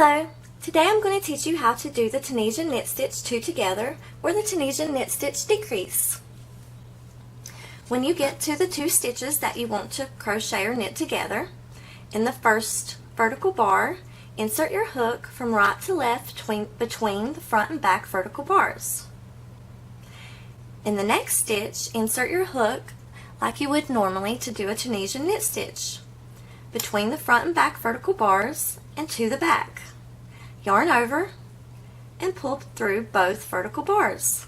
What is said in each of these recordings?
Hello! Today I'm going to teach you how to do the Tunisian knit stitch 2 together or the Tunisian knit stitch decrease. When you get to the 2 stitches that you want to crochet or knit together, in the first vertical bar, insert your hook from right to left between the front and back vertical bars. In the next stitch, insert your hook like you would normally to do a Tunisian knit stitch, between the front and back vertical bars and to the back. Yarn over and pull through both vertical bars.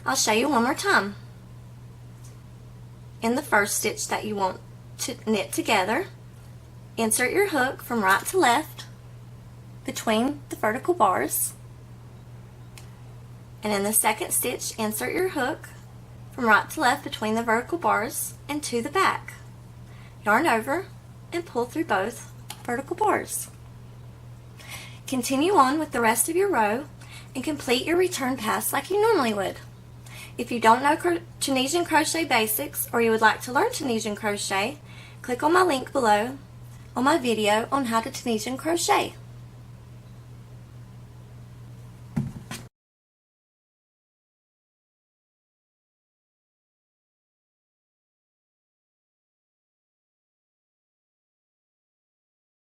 I'll show you one more time. In the first stitch that you want to knit together, insert your hook from right to left between the vertical bars. And in the second stitch, insert your hook from right to left between the vertical bars and to the back. Yarn over and pull through both vertical bars. Continue on with the rest of your row and complete your return pass like you normally would. If you don't know Tunisian crochet basics or you would like to learn Tunisian crochet, click on my link below on my video on how to Tunisian crochet.